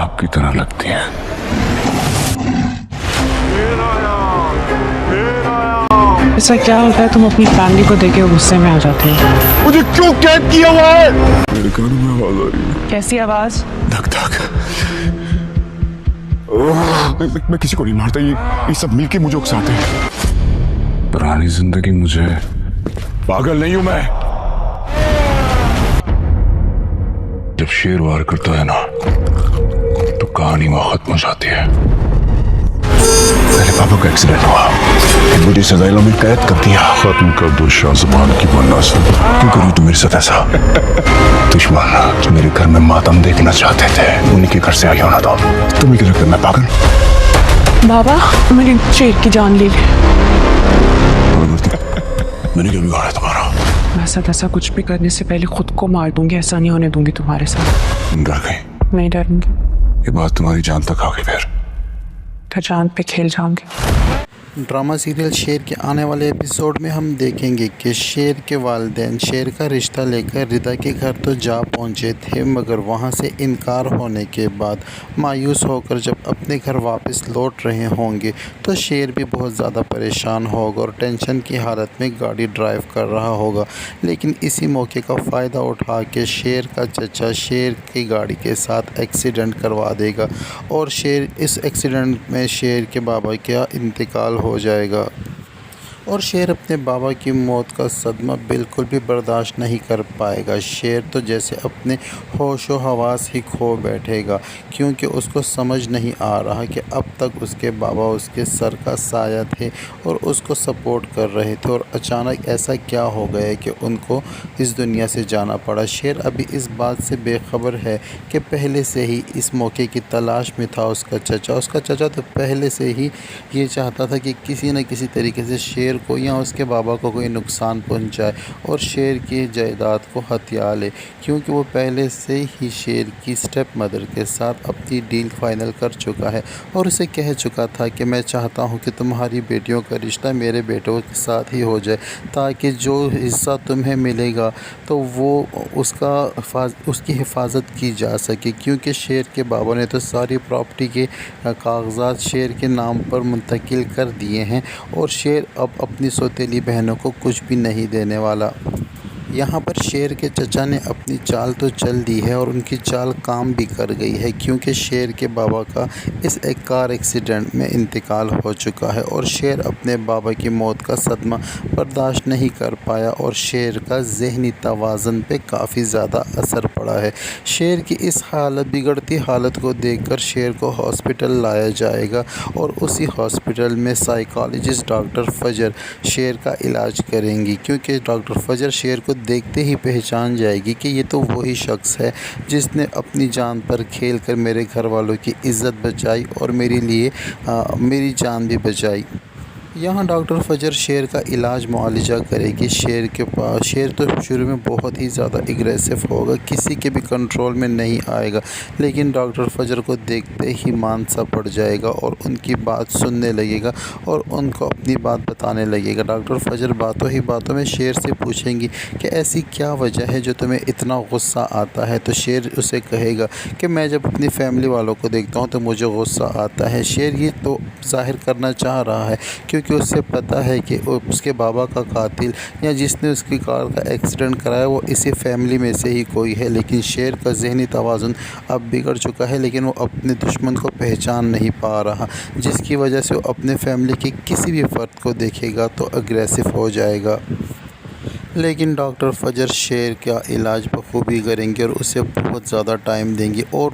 बाप की तरह लगती है। ऐसा क्या होता है तुम अपनी फैमिली को देख के गुस्से में आ जाते हो? मुझे क्यों कैद किया हुआ है? मेरे कानों में आवाज आ रही है। कैसी आवाज? धक धक। मैं किसी को नहीं मारता, ये सब मिलके मुझे उकसाते हैं। पुरानी जिंदगी मुझे, पागल नहीं हूं मैं। जब शेर वार करता है ना तो कहानी वहां खत्म हो जाती है। मेरे पापा का एक्सीडेंट हुआ, मुझे सजाइलों में कैद कर दिया। खत्म कर दो शाहजबान की वरना से। क्यों करूं तुम मेरे साथ ऐसा? दुश्मन जो मेरे घर में मातम देखना चाहते थे, उन्हीं के घर से आई होना था। तुम्हें क्या लगता है मैं पागल? बाबा मेरी शेर की जान ली। मैंने क्या बिगाड़ा है तुम्हारा? वैसा तैसा कुछ भी करने से पहले खुद को मार दूंगी, ऐसा नहीं होने दूंगी तुम्हारे साथ। डर गई? नहीं डरूंगी। ये बात तुम्हारी जान तक आ गई फिर? तो जान पे खेल जाऊंगी। ड्रामा सीरियल शेर के आने वाले एपिसोड में हम देखेंगे कि शेर के वालिदैन शेर का रिश्ता लेकर रिदा के घर तो जा पहुंचे थे, मगर वहां से इनकार होने के बाद मायूस होकर जब अपने घर वापस लौट रहे होंगे तो शेर भी बहुत ज़्यादा परेशान होगा और टेंशन की हालत में गाड़ी ड्राइव कर रहा होगा। लेकिन इसी मौके का फ़ायदा उठा के शेर का चचा शेर की गाड़ी के साथ एक्सीडेंट करवा देगा और शेर इस एक्सीडेंट में शेर के बाबा का इंतकाल हो जाएगा और शेर अपने बाबा की मौत का सदमा बिल्कुल भी बर्दाश्त नहीं कर पाएगा। शेर तो जैसे अपने होशो हवास ही खो बैठेगा, क्योंकि उसको समझ नहीं आ रहा कि अब तक उसके बाबा उसके सर का साया थे और उसको सपोर्ट कर रहे थे और अचानक ऐसा क्या हो गया कि उनको इस दुनिया से जाना पड़ा। शेर अभी इस बात से बेखबर है कि पहले से ही इस मौके की तलाश में था उसका चचा तो पहले से ही ये चाहता था कि किसी न किसी तरीके से शेर को या उसके बाबा को कोई नुकसान पहुंचाए और शेर की जायदाद को हथिया ले, क्योंकि वो पहले से ही शेर की स्टेप मदर के साथ अपनी डील फाइनल कर चुका है और उसे कह चुका था कि मैं चाहता हूं कि तुम्हारी बेटियों का रिश्ता मेरे बेटों के साथ ही हो जाए, ताकि जो हिस्सा तुम्हें मिलेगा तो वो उसकी हिफाजत की जा सके, क्योंकि शेर के बाबा ने तो सारी प्रॉपर्टी के कागजात शेर के नाम पर मुंतकिल कर दिए हैं और शेर अब अपनी सौतेली बहनों को कुछ भी नहीं देने वाला। यहाँ पर शेर के चचा ने अपनी चाल तो चल दी है और उनकी चाल काम भी कर गई है, क्योंकि शेर के बाबा का इस एक कार एक्सीडेंट में इंतकाल हो चुका है और शेर अपने बाबा की मौत का सदमा बर्दाश्त नहीं कर पाया और शेर का ज़हनी तवाज़ुन पे काफ़ी ज़्यादा असर पड़ा है। शेर की इस बिगड़ती हालत को देखकर शेर को हॉस्पिटल लाया जाएगा और उसी हॉस्पिटल में साइकोलॉजिस्ट डॉक्टर फजर शेर का इलाज करेंगी, क्योंकि डॉक्टर फजर शेर को देखते ही पहचान जाएगी कि ये तो वही शख्स है जिसने अपनी जान पर खेल कर मेरे घर वालों की इज़्ज़त बचाई और मेरी जान भी बचाई। यहाँ डॉक्टर फजर शेर का इलाज मुआलिजा करेगी। शेर तो शुरू में बहुत ही ज़्यादा एग्रेसिव होगा, किसी के भी कंट्रोल में नहीं आएगा, लेकिन डॉक्टर फजर को देखते ही मान सा पड़ जाएगा और उनकी बात सुनने लगेगा और उनको अपनी बात बताने लगेगा। डॉक्टर फजर बातों ही बातों में शेर से पूछेंगी कि ऐसी क्या वजह है जो तुम्हें इतना गुस्सा आता है, तो शेर उसे कहेगा कि मैं जब अपनी फैमिली वालों को देखता हूँ तो मुझे गुस्सा आता है। शेर ये तो ज़ाहिर करना चाह रहा है क्योंकि उससे पता है कि उसके बाबा का कातिल या जिसने उसकी कार का एक्सीडेंट कराया वो इसी फैमिली में से ही कोई है, लेकिन शेर का ज़हनी तवाज़ुन अब बिगड़ चुका है, लेकिन वो अपने दुश्मन को पहचान नहीं पा रहा, जिसकी वजह से वो अपने फैमिली के किसी भी फ़र्द को देखेगा तो अग्रेसिव हो जाएगा। लेकिन डॉक्टर फजर शेर का इलाज बखूबी करेंगे और उसे बहुत ज़्यादा टाइम देंगी और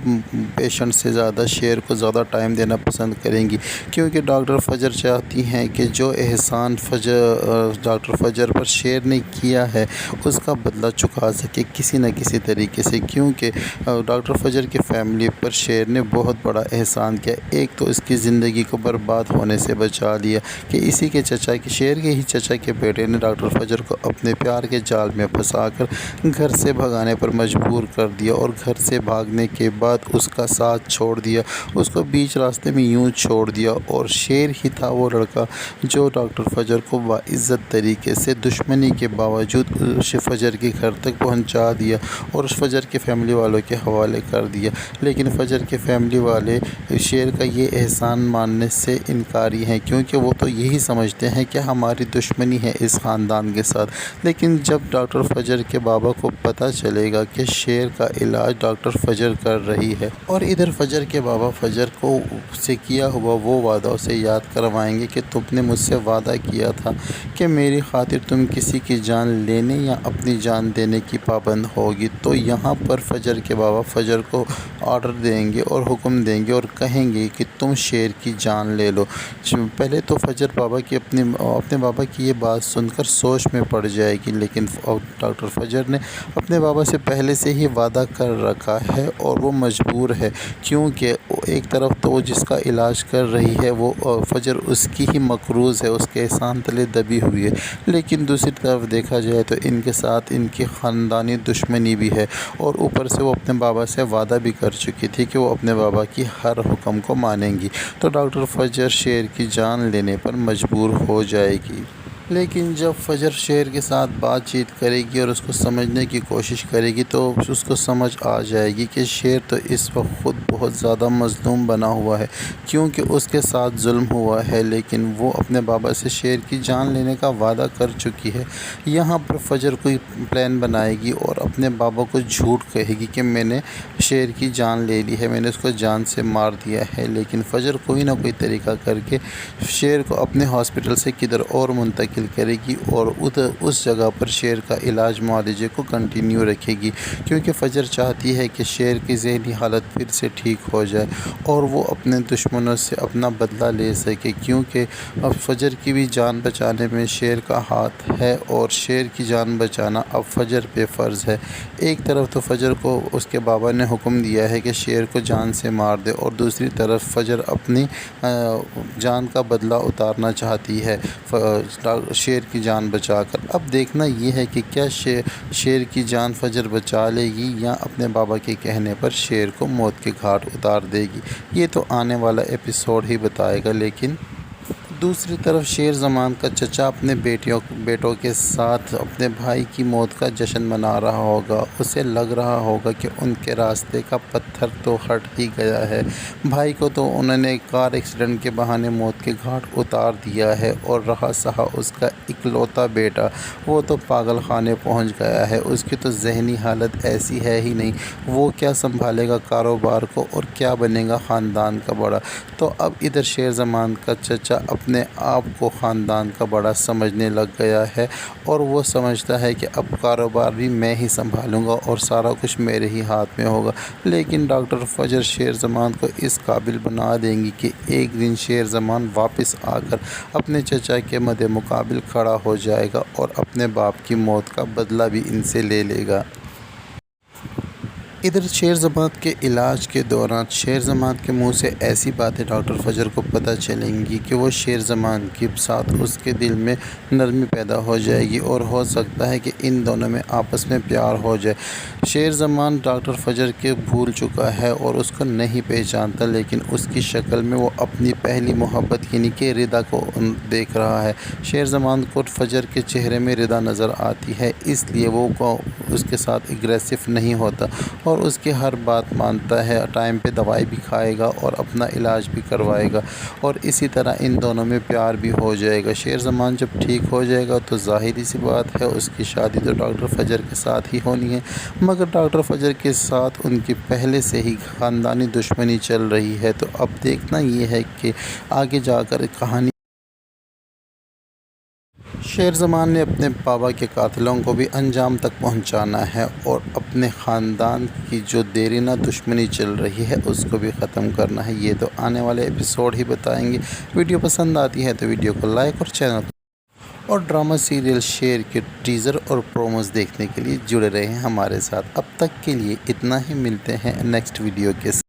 पेशेंट से ज़्यादा शेर को ज़्यादा टाइम देना पसंद करेंगी, क्योंकि डॉक्टर फजर चाहती हैं कि जो एहसान डॉक्टर फजर पर शेर ने किया है उसका बदला चुका सके किसी न किसी तरीके से, क्योंकि डॉक्टर फजर की फैमिली पर शेर ने बहुत बड़ा एहसान किया। एक तो इसकी ज़िंदगी को बर्बाद होने से बचा लिया कि इसी के शेर के ही चचा के बेटे ने डॉक्टर फजर को अपने प्यार के जाल में फंसाकर घर से भगाने पर मजबूर कर दिया और घर से भागने के बाद उसका साथ छोड़ दिया, उसको बीच रास्ते में यूं छोड़ दिया। और शेर ही था वो लड़का जो डॉक्टर फजर को बाइज़्ज़त तरीके से दुश्मनी के बावजूद उस फजर के घर तक पहुंचा दिया और उस फजर के फैमिली वालों के हवाले कर दिया। लेकिन फजर के फैमिली वाले शेर का ये एहसान मानने से इनकारी हैं, क्योंकि वो तो यही समझते हैं कि हमारी दुश्मनी है इस ख़ानदान के साथ। लेकिन जब डॉक्टर फजर के बाबा को पता चलेगा कि शेर का इलाज डॉक्टर फजर कर रही है और इधर फजर के बाबा फजर को से किया हुआ वो वादा उसे याद करवाएंगे कि तुमने मुझसे वादा किया था कि मेरी खातिर तुम किसी की जान लेने या अपनी जान देने की पाबंद होगी, तो यहाँ पर फजर के बाबा फजर को ऑर्डर देंगे और हुक्म देंगे और कहेंगे कि तुम शेर की जान ले लो। पहले तो फजर बाबा की अपने बाबा की ये बात सुनकर सोच में पड़ जाएगी, लेकिन डॉक्टर फजर ने अपने बाबा से पहले से ही वादा कर रखा है और वो मजबूर है, क्योंकि एक तरफ तो वो जिसका इलाज कर रही है वो फजर उसकी ही मकरूज़ है, उसके एहसान तले दबी हुई है। लेकिन दूसरी तरफ देखा जाए तो इनके साथ इनकी ख़ानदानी दुश्मनी भी है और ऊपर से वो अपने बाबा से वादा भी कर चुकी थी कि वो अपने बाबा की हर हुक्म को मानेंगी। तो डॉक्टर फजर शेर की जान लेने पर मजबूर हो जाएगी। लेकिन जब फजर शेर के साथ बातचीत करेगी और उसको समझने की कोशिश करेगी तो उसको समझ आ जाएगी कि शेर तो इस वक्त ख़ुद बहुत ज़्यादा मज़लूम बना हुआ है, क्योंकि उसके साथ जुल्म हुआ है, लेकिन वो अपने बाबा से शेर की जान लेने का वादा कर चुकी है। यहाँ पर फजर कोई प्लान बनाएगी और अपने बाबा को झूठ कहेगी कि मैंने शेर की जान ले ली है, मैंने उसको जान से मार दिया है। लेकिन फजर कोई ना कोई तरीका करके शेर को अपने हॉस्पिटल से किधर और मुंतकिल करेगी और उधर उस जगह पर शेर का इलाज मुआलजे को कंटिन्यू रखेगी, क्योंकि फजर चाहती है कि शेर की ज़हनी हालत फिर से ठीक हो जाए और वो अपने दुश्मनों से अपना बदला ले सके, क्योंकि अब फजर की भी जान बचाने में शेर का हाथ है और शेर की जान बचाना अब फजर पे फ़र्ज़ है। एक तरफ तो फजर को उसके बाबा ने हुक्म दिया है कि शेर को जान से मार दे और दूसरी तरफ फजर अपनी जान का बदला उतारना चाहती है शेर की जान बचाकर। अब देखना ये है कि क्या शेर की जान फजर बचा लेगी या अपने बाबा के कहने पर शेर को मौत के घाट उतार देगी, ये तो आने वाला एपिसोड ही बताएगा। लेकिन दूसरी तरफ शेर ज़मान का चचा अपने बेटों के साथ अपने भाई की मौत का जश्न मना रहा होगा। उसे लग रहा होगा कि उनके रास्ते का पत्थर तो हट ही गया है। भाई को तो उन्होंने कार एक्सीडेंट के बहाने मौत के घाट उतार दिया है और रहा सहा उसका इकलौता बेटा, वो तो पागल खाने पहुँच गया है। उसकी तो जहनी हालत ऐसी है ही नहीं, वो क्या संभालेगा कारोबार को और क्या बनेगा ख़ानदान का बड़ा। तो अब इधर शेर ज़मान का चचा अपने आप को ख़ानदान का बड़ा समझने लग गया है और वो समझता है कि अब कारोबार भी मैं ही संभालूंगा और सारा कुछ मेरे ही हाथ में होगा। लेकिन डॉक्टर फजर शेर ज़मान को इस काबिल बना देंगी कि एक दिन शेर ज़मान वापस आकर अपने चचा के मद्दे मुकाबिल खड़ा हो जाएगा और अपने बाप की मौत का बदला भी इनसे ले लेगा। इधर शेर ज़मान के इलाज के दौरान शेर ज़मान के मुंह से ऐसी बातें डॉक्टर फजर को पता चलेंगी कि वो शेर ज़मान के साथ उसके दिल में नरमी पैदा हो जाएगी और हो सकता है कि इन दोनों में आपस में प्यार हो जाए। शेर ज़मान डॉक्टर फजर के भूल चुका है और उसको नहीं पहचानता, लेकिन उसकी शक्ल में वो अपनी पहली मोहब्बत यानी कि रिदा को देख रहा है। शेर ज़मान को फजर के चेहरे में रिदा नज़र आती है, इसलिए वो उसके साथ एग्रेसिव नहीं होता और उसकी हर बात मानता है। टाइम पे दवाई भी खाएगा और अपना इलाज भी करवाएगा और इसी तरह इन दोनों में प्यार भी हो जाएगा। शेर ज़मान जब ठीक हो जाएगा तो ज़ाहिरी सी बात है उसकी शादी तो डॉक्टर फजर के साथ ही होनी है, मगर डॉक्टर फजर के साथ उनकी पहले से ही ख़ानदानी दुश्मनी चल रही है। तो अब देखना ये है कि आगे जाकर कहानी शेर ज़मान ने अपने बाबा के कातिलों को भी अंजाम तक पहुंचाना है और अपने ख़ानदान की जो देरीना दुश्मनी चल रही है उसको भी ख़त्म करना है। ये तो आने वाले एपिसोड ही बताएंगे। वीडियो पसंद आती है तो वीडियो को लाइक और चैनल और ड्रामा सीरियल शेर के टीज़र और प्रोमोस देखने के लिए जुड़े रहें हमारे साथ। अब तक के लिए इतना ही, मिलते हैं नेक्स्ट वीडियो के साथ।